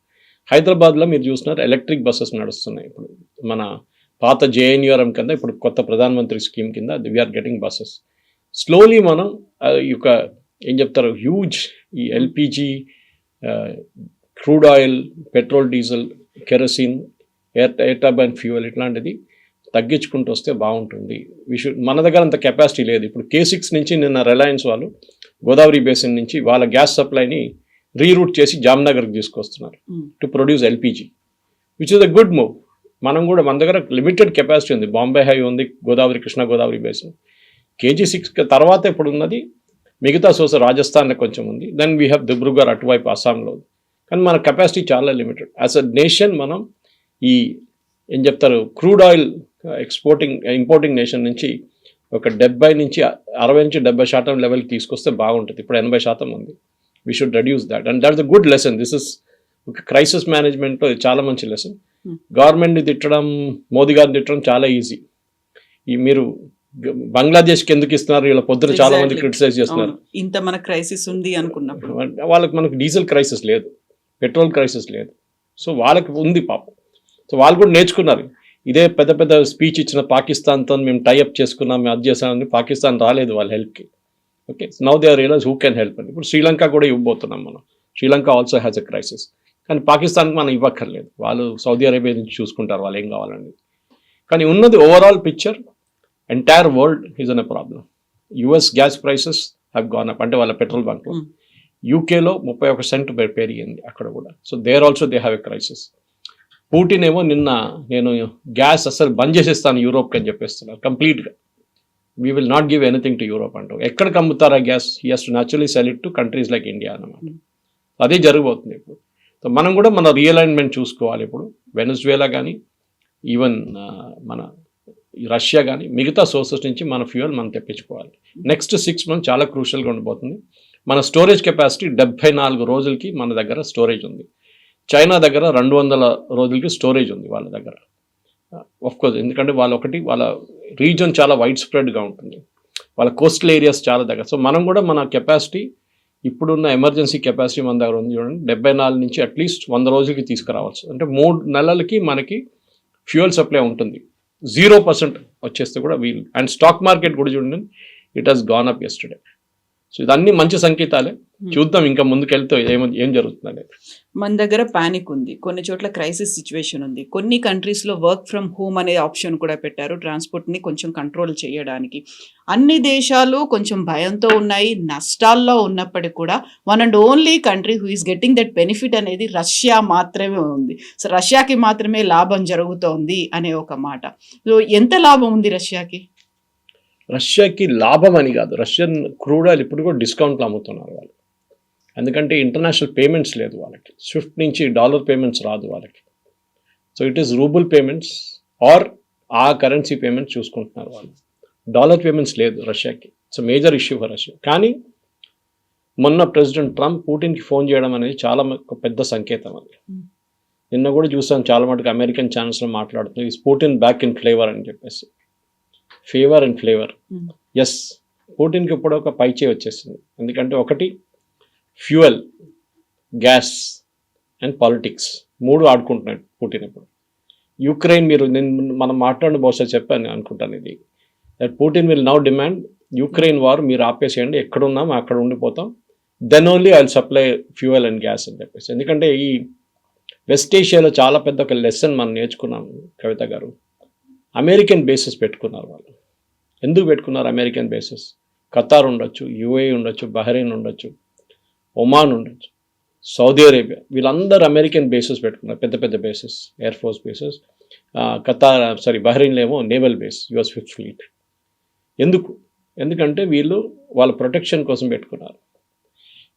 హైదరాబాద్లో మీరు చూసినారు ఎలక్ట్రిక్ బస్సెస్ నడుస్తున్నాయి ఇప్పుడు. మన పాత జేఎన్యూఆర్ఎం కింద ఇప్పుడు కొత్త ప్రధానమంత్రి స్కీమ్ కింద వీఆర్ గెటింగ్ బస్సెస్. స్లోలీ మనం ఈ యొక్క ఏం చెప్తారు హ్యూజ్ ఈ LPG, crude oil, petrol, diesel, kerosene, air turbine fuel ఇట్లాంటిది తగ్గించుకుంటూ వస్తే బాగుంటుంది. మన దగ్గర అంత కెపాసిటీ లేదు. ఇప్పుడు K6 నుంచి నిన్న రిలయన్స్ వాళ్ళు గోదావరి బేసిన్ నుంచి వాళ్ళ గ్యాస్ సప్లైని రీరూట్ చేసి జామ్నగర్కి తీసుకొస్తున్నారు to produce LPG, which is a good move. మనం కూడా మన దగ్గర లిమిటెడ్ కెపాసిటీ ఉంది. బాంబే హై ఉంది, గోదావరి, కృష్ణా గోదావరి బేసిన్. KG6 తర్వాత ఇప్పుడు ఉన్నది మిగతా సోర్స్ రాజస్థాన్లో కొంచెం ఉంది. దెన్ వీ హ్యావ్ దిబ్రూగర్ అటువైపు అస్సాంలో. కానీ మన కెపాసిటీ చాలా లిమిటెడ్. యాజ్ అ నేషన్ మనం ఈ ఏం చెప్తారు క్రూడ్ ఆయిల్ ఇంపోర్టింగ్ నేషన్ నుంచి ఒక 60 నుంచి 70% లెవెల్కి తీసుకొస్తే బాగుంటుంది. ఇప్పుడు 80% ఉంది. We should reduce that and that's a good lesson. This is ఒక క్రైసిస్ మేనేజ్మెంట్లో చాలా మంచి లెసన్. గవర్నమెంట్ని తిట్టడం, మోదీ గారిని తిట్టడం చాలా ఈజీ. ఈ మీరు బంగ్లాదేశ్కి ఎందుకు ఇస్తున్నారు, వీళ్ళ పొద్దున చాలా మంది క్రిటిసైజ్ చేస్తున్నారు. ఇంత మన క్రైసిస్ ఉంది అనుకున్నప్పుడు మనకు డీజిల్ క్రైసిస్ లేదు, పెట్రోల్ క్రైసిస్ లేదు. సో వాళ్ళకి ఉంది పాపం. సో వాళ్ళు కూడా నేర్చుకున్నారు. ఇదే పెద్ద పెద్ద స్పీచ్ ఇచ్చిన పాకిస్తాన్తో మేము టైఅప్ చేసుకున్నాం, మేము అది చేసామని పాకిస్తాన్ రాలేదు వాళ్ళ హెల్ప్కి. Okay, now they are realise who can help అని. ఇప్పుడు శ్రీలంక కూడా ఇవ్వబోతున్నాం మనం. Sri Lanka also has a crisis. కానీ పాకిస్తాన్కి మనం ఇవ్వక్కర్లేదు, వాళ్ళు సౌదీ అరేబియా నుంచి చూసుకుంటారు వాళ్ళు ఏం కావాలండి. కానీ ఉన్నది overall picture entire world is an a problem. US gas prices have gone up, అంటే వాళ్ళ పెట్రోల్ బంక్లో. యూకేలో 31 సెంట్ పెరిగింది అక్కడ కూడా. So there also they have a crisis. Putin ఏమో నిన్న నేను గ్యాస్ అసలు బంద్ చేసేస్తాను యూరోప్కి అని చెప్పేస్తున్నారు కంప్లీట్గా. We will not give anything to Europe అంటూ. ఎక్కడికి అమ్ముతారా gas? He has to naturally sell it to countries like India అన్నమాట. అదే జరగబోతుంది ఇప్పుడు. సో మనం కూడా మన రియలైన్మెంట్ చూసుకోవాలి. ఇప్పుడు వెనజువేలా కానీ ఈవెన్ మన రష్యా కానీ మిగతా సోర్సెస్ నుంచి మన ఫ్యూయల్ మనం తెప్పించుకోవాలి. నెక్స్ట్ 6 months చాలా క్రూషియల్గా ఉండిపోతుంది. మన స్టోరేజ్ కెపాసిటీ 74 రోజులకి మన దగ్గర స్టోరేజ్ ఉంది. చైనా దగ్గర 200 రోజులకి స్టోరేజ్ ఉంది వాళ్ళ దగ్గర. కోర్స్ ఎందుకంటే వాళ్ళ రీజన్ చాలా వైడ్ స్ప్రెడ్గా ఉంటుంది, వాళ్ళ కోస్టల్ ఏరియాస్ చాలా దగ్గర. సో మనం కూడా మన కెపాసిటీ ఇప్పుడున్న ఎమర్జెన్సీ కెపాసిటీ మన దగ్గర ఉంది చూడండి, 74 నుంచి అట్లీస్ట్ 100 రోజులకి తీసుకురావచ్చు. అంటే 3 నెలలకి మనకి ఫ్యూయల్ సప్లై ఉంటుంది. 0% వచ్చేస్తే కూడా వీలు. అండ్ స్టాక్ మార్కెట్ కూడా చూడండి, it has gone up yesterday. So ఇదన్నీ మంచి సంకేతాలే. చూద్దాం ఇంకా ముందుకెళ్తే ఏం జరుగుతుంది. మన దగ్గర పానిక్ ఉంది, కొన్ని చోట్ల క్రైసిస్ సిచ్యువేషన్ ఉంది. కొన్ని కంట్రీస్లో వర్క్ ఫ్రమ్ హోమ్ అనే ఆప్షన్ కూడా పెట్టారు ట్రాన్స్పోర్ట్ని కొంచెం కంట్రోల్ చేయడానికి. అన్ని దేశాలు కొంచెం భయంతో ఉన్నాయి, నష్టాల్లో ఉన్నప్పటికీ కూడా one and only country who is getting that benefit అనేది రష్యా మాత్రమే ఉంది. సో రష్యాకి మాత్రమే లాభం జరుగుతోంది అనే ఒక మాట. సో ఎంత లాభం ఉంది రష్యాకి? రష్యాకి లాభం అని కాదు, రష్యన్ క్రూడ్ ఆయిల్ ఇప్పుడు కూడా డిస్కౌంట్లు అమ్ముతున్నారు వాళ్ళు. ఎందుకంటే ఇంటర్నేషనల్ పేమెంట్స్ లేదు వాళ్ళకి, స్విఫ్ట్ నుంచి డాలర్ పేమెంట్స్ రాదు వాళ్ళకి. So it is rouble payments or ఆ కరెన్సీ పేమెంట్స్ చూసుకుంటున్నారు వాళ్ళు. డాలర్ పేమెంట్స్ లేదు రష్యాకి. It's major issue for Russia. కానీ మొన్న ప్రెసిడెంట్ ట్రంప్ పుటిన్కి ఫోన్ చేయడం అనేది చాలా పెద్ద సంకేతం అది. నిన్న కూడా చూసాను చాలా మటుకు అమెరికన్ ఛానల్స్లో మాట్లాడుతుంది, is Putin back in flavour అని చెప్పేసి. ఫేవర్ అండ్ ఫ్లేవర్, ఎస్, పుటిన్కి ఇప్పుడు ఒక పైచే వచ్చేసింది. ఎందుకంటే ఒకటి ఫ్యూయల్, గ్యాస్ అండ్ పాలిటిక్స్ 3 ఆడుకుంటున్నాడు పుటిన్ ఇప్పుడు. యుక్రెయిన్ మనం మాట్లాడిన బహుశా చెప్పాను అనుకుంటాను ఇది, that Putin will now demand Ukraine war మీరు ఆపేసేయండి, ఎక్కడున్నాం అక్కడ ఉండిపోతాం, then only I will supply fuel and gas అని చెప్పేసి. ఎందుకంటే ఈ వెస్ట్ ఏషియాలో చాలా పెద్ద ఒక లెసన్ మనం నేర్చుకున్నాం కవిత గారు. అమెరికన్ బేసెస్ పెట్టుకున్నారు వాళ్ళు. ఎందుకు పెట్టుకున్నారు అమెరికన్ బేసెస్? ఖతార్ ఉండొచ్చు, యుఏఈ ఉండొచ్చు, బహ్రెయిన్ ఉండొచ్చు, ఒమాన్ ఉండొచ్చు, సౌదీ అరేబియా, వీళ్ళందరూ అమెరికన్ బేసెస్ పెట్టుకున్నారు, పెద్ద పెద్ద బేసెస్, ఎయిర్ ఫోర్స్ బేసెస్. బహ్రెయిన్లో ఏమో naval base, US 5th Fleet. ఎందుకంటే వీళ్ళు వాళ్ళ ప్రొటెక్షన్ కోసం పెట్టుకున్నారు.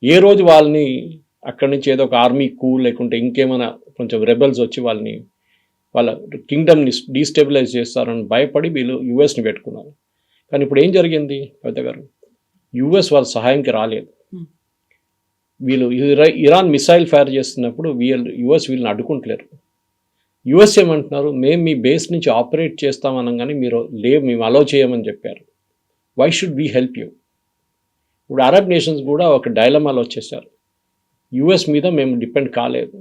ఏ రోజు వాళ్ళని అక్కడి నుంచి ఏదో ఒక ఆర్మీ కూ లేకుంటే ఇంకేమైనా కొంచెం రెబల్స్ వచ్చి వాళ్ళ కింగ్డమ్ని డీస్టెబిలైజ్ చేస్తారని భయపడి వీళ్ళు యుఎస్ని పెట్టుకున్నారు. కానీ ఇప్పుడు ఏం జరిగింది కవిత గారు? యుఎస్ వాళ్ళ సహాయంకి రాలేదు. వీళ్ళు ఇరాన్ మిసైల్ ఫైర్ చేస్తున్నప్పుడు యుఎస్ వీళ్ళని అడ్డుకుంటలేరు. యుఎస్ ఏమంటున్నారు, మేము మీ బేస్ నుంచి ఆపరేట్ చేస్తామనగానే మేము అలౌ చేయమని చెప్పారు. Why should we help you? ఇప్పుడు అరబ్ నేషన్స్ కూడా ఒక డైలమాలో వచ్చేసారు. యుఎస్ మీద మేము డిపెండ్ కాలేదు,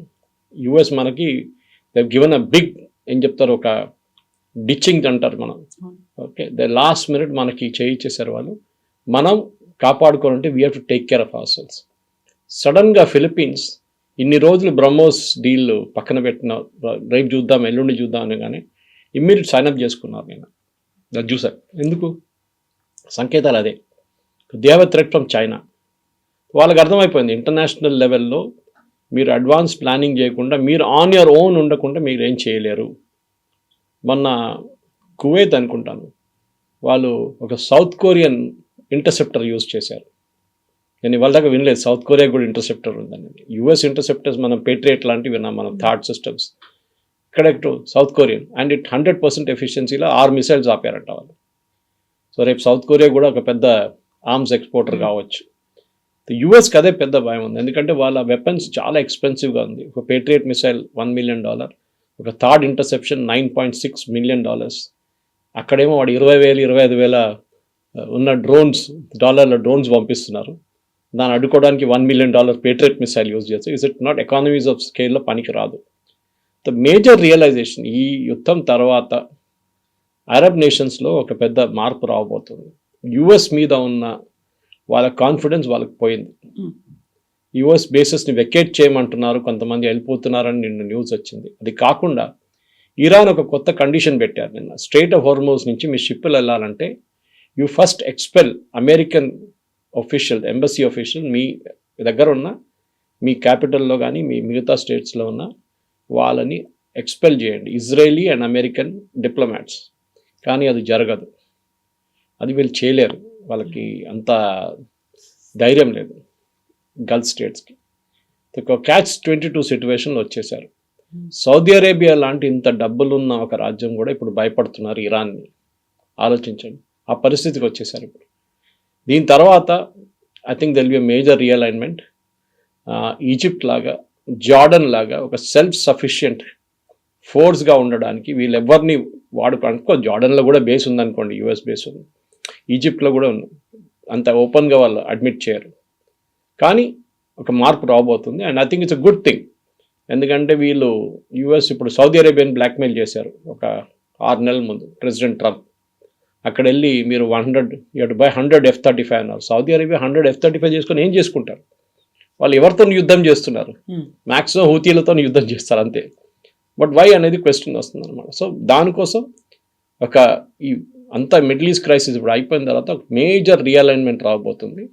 యుఎస్ మనకి గివెన్ అ బిగ్ ఏం చెప్తారు, ఒక డిచ్చింగ్ అంటారు మనం. ఓకే, ద లాస్ట్ మినిట్ మనకి చేయించేసారు వాళ్ళు. మనం కాపాడుకోవాలంటే we have to take care of our cells. సడన్గా ఫిలిప్పీన్స్ ఇన్ని రోజులు బ్రహ్మోస్ డీల్ పక్కన పెట్టిన, రేపు చూద్దాం ఎల్లుండి చూద్దాం అని కానీ ఇమ్మీడియట్ సైన్అప్ చేసుకున్నారు. నేను అది చూసాను. ఎందుకు? సంకేతాలు అదే, they have a threat from China. వాళ్ళకి అర్థమైపోయింది ఇంటర్నేషనల్ లెవెల్లో మీరు అడ్వాన్స్ ప్లానింగ్ చేయకుండా, మీరు ఆన్ యువర్ ఓన్ ఉండకుండా మీరు ఏం చేయలేరు. మొన్న కువైత్ అనుకుంటాను, వాళ్ళు ఒక సౌత్ కొరియన్ ఇంటర్సెప్టర్ యూజ్ చేశారు. నేను వాళ్ళ దాకా వినలేదు సౌత్ కొరియా కూడా ఇంటర్సెప్టర్ ఉందని. యూఎస్ ఇంటర్సెప్టర్స్ మనం పేట్రియట్ లాంటివి విన్నాం, మనం thought systems. Correct, South Korean and it 100% ఎఫిషియన్సీలో 6 మిసైల్స్ ఆపారంట వాళ్ళు. సో రేపు సౌత్ కొరియా కూడా ఒక పెద్ద ఆర్మ్స్ ఎక్స్పోర్టర్ కావచ్చు. యూఎస్కి అదే పెద్ద భయం ఉంది, ఎందుకంటే వాళ్ళ వెపన్స్ చాలా ఎక్స్పెన్సివ్గా ఉంది. ఒక పేట్రియట్ మిసైల్ $1 million, ఒక థర్డ్ ఇంటర్సెప్షన్ $9.6 million. అక్కడేమో వాడు 20,000 25,000 ఉన్న డాలర్ల డ్రోన్స్ పంపిస్తున్నారు. దాన్ని అడ్డుకోవడానికి $1 million పేట్రియట్ మిసైల్ యూజ్ చేస్తే is it not economies of స్కేల్లో పనికి రాదు. ద మేజర్ రియలైజేషన్ ఈ యుద్ధం తర్వాత అరబ్ నేషన్స్లో ఒక పెద్ద మార్పు రాబోతుంది. యుఎస్ మీద ఉన్న వాళ్ళ కాన్ఫిడెన్స్ వాళ్ళకి పోయింది. యుఎస్ బేసెస్ని వెకేట్ చేయమంటున్నారు, కొంతమంది వెళ్ళిపోతున్నారని నిన్న న్యూస్ వచ్చింది. అది కాకుండా ఇరాన్ ఒక కొత్త కండిషన్ పెట్టారు నిన్న. స్ట్రైట్ ఆఫ్ హార్మోజ్ నుంచి మీ షిప్పులు వెళ్ళాలంటే you first expel American official, embassy official మీ దగ్గర ఉన్న మీ క్యాపిటల్లో కానీ మీ మిగతా స్టేట్స్లో ఉన్న వాళ్ళని ఎక్స్పెల్ చేయండి, ఇజ్రాయలీ అండ్ అమెరికన్ డిప్లొమాట్స్. కానీ అది జరగదు, అది వీళ్ళు చేయలేరు, వాళ్ళకి అంత ధైర్యం లేదు గల్ఫ్ స్టేట్స్కి. catch-22 సిచ్యువేషన్లో వచ్చేసారు. సౌదీ అరేబియా లాంటి ఇంత డబ్బులున్న ఒక రాజ్యం కూడా ఇప్పుడు భయపడుతున్నారు ఇరాన్ని. ఆలోచించండి, ఆ పరిస్థితికి వచ్చేసారు ఇప్పుడు. దీని తర్వాత I think they'll be a major realignment. Egypt లాగా, జార్డన్ లాగా ఒక సెల్ఫ్ సఫిషియంట్ ఫోర్స్గా ఉండడానికి వీళ్ళు ఎవరిని అనుకో. జార్డన్లో కూడా బేస్ ఉందనుకోండి, యుఎస్ బేస్ ఉంది, ఈజిప్ట్లో కూడా ఉంది, అంత ఓపెన్గా వాళ్ళు అడ్మిట్ చేయరు. కానీ ఒక మార్పు రాబోతుంది and I think it's a good thing. ఎందుకంటే వీళ్ళు యుఎస్ ఇప్పుడు సౌదీ అరేబియాని బ్లాక్మెయిల్ చేశారు ఒక 6 నెలల ముందు ప్రెసిడెంట్ ట్రంప్. అక్కడ వెళ్ళి మీరు 100 F-35 అన్నారు. సౌదీ అరేబియా 100 F-35 చేసుకొని ఏం చేసుకుంటారు? వాళ్ళు ఎవరితో యుద్ధం చేస్తున్నారు? మ్యాక్సిమం హూతీలతో యుద్ధం చేస్తారు అంతే. బట్ వై అనేది క్వశ్చన్ వస్తుంది అనమాట. సో దానికోసం ఒక ఈ అంతా మిడిల్ ఈస్ట్ క్రైసిస్ ఇప్పుడు అయిపోయిన తర్వాత ఒక మేజర్ రియలైన్మెంట్ రాబోతుంది.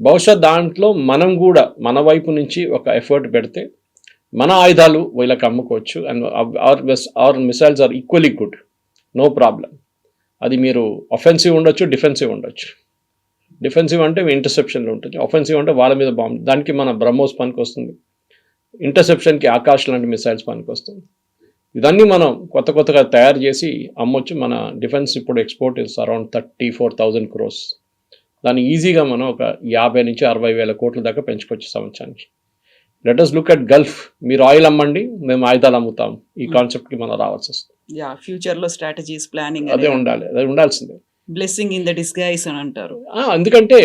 బహుశా దాంట్లో మనం కూడా మన వైపు నుంచి ఒక ఎఫర్ట్ పెడితే మన ఆయుధాలు వీళ్ళకి అమ్ముకోవచ్చు. And our missiles are equally good, no problem. అది మీరు అఫెన్సివ్ ఉండొచ్చు, డిఫెన్సివ్ ఉండొచ్చు. డిఫెన్సివ్ అంటే ఇంటర్సెప్షన్లో ఉంటుంది, అఫెన్సివ్ అంటే వాళ్ళ మీద బాంబు, దానికి మన బ్రహ్మోస్ పనికి వస్తుంది. ఇంటర్సెప్షన్కి ఆకాష్ లాంటి మిసైల్స్ పనికి వస్తుంది. ఇవన్నీ మనం కొత్తగా తయారు చేసి అమ్మొచ్చు. మన డిఫెన్స్ ఇప్పుడు ఎక్స్పోర్ట్ ఇస్ అరౌండ్ 34,000 crores. దాన్ని ఈజీగా మనం ఒక 50 నుంచి 60,000 కోట్ల దాకా పెంచుకోవచ్చు సంవత్సరానికి. Let us look at Gulf. మీరు ఆయిల్ అమ్మండి, మేము ఆయుధాలు అమ్ముతాం. ఈ కాన్సెప్ట్కి మనం రావాల్సి వస్తుంది. ఫ్యూచర్లో స్ట్రాటజీస్ ప్లానింగ్ అదే ఉండాలి, అది ఉండాల్సిందే. బ్లెస్సింగ్ ఇన్ ద డిస్గైస్ అని అంటారు. ఎందుకంటే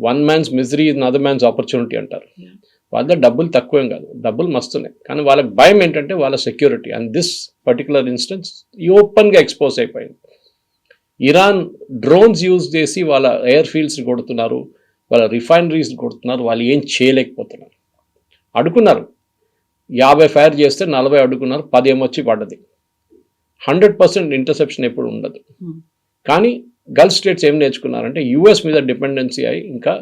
one man's misery is other man's opportunity అంటారు. వాళ్ళ డబ్బులు తక్కువేం కాదు, డబ్బులు మస్తున్నాయి, కానీ వాళ్ళకి భయం ఏంటంటే వాళ్ళ security. And this particular instance ఓపెన్గా ఎక్స్పోజ్ అయిపోయింది. ఇరాన్ డ్రోన్స్ యూజ్ చేసి వాళ్ళ ఎయిర్ ఫీల్డ్స్ కొడుతున్నారు, వాళ్ళ రిఫైనరీస్ కొడుతున్నారు, వాళ్ళు ఏం చేయలేకపోతున్నారు. అడుగున్నారు 50 ఫైర్ చేస్తే 40 అడ్డుకున్నారు, 10 ఏమొచ్చి పడ్డది. 100% ఇంటర్సెప్షన్ ఎప్పుడు ఉండదు. కానీ గల్ఫ్ స్టేట్స్ ఏం నేర్చుకున్నారంటే యుఎస్ మీద డిపెండెన్సీ అయి ఇంకా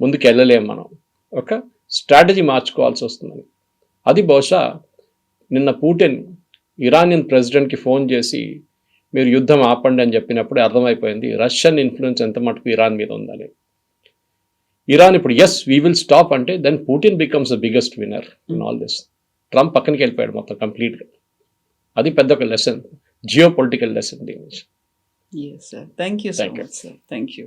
ముందుకు వెళ్ళలేము, మనం ఒక స్ట్రాటజీ మార్చుకోవాల్సి వస్తుందని. అది బహుశా నిన్న పుటిన్ ఇరానియన్ ప్రెసిడెంట్కి ఫోన్ చేసి మీరు యుద్ధం ఆపండి అని చెప్పినప్పుడు అర్థమైపోయింది రష్యన్ ఇన్ఫ్లుయెన్స్ ఎంత మటుకు ఇరాన్ మీద ఉందని. ఇరాన్ ఇప్పుడు ఎస్ వీ విల్ స్టాప్ అంటే then Putin becomes the biggest winner in all this. Trump పక్కనకి వెళ్ళిపోయాడు మొత్తం కంప్లీట్గా. అది పెద్ద ఒక లెసన్, జియో పొలిటికల్ లెసన్ దీని నుంచి. Yes, sir. Thank you so much, sir. Thank you.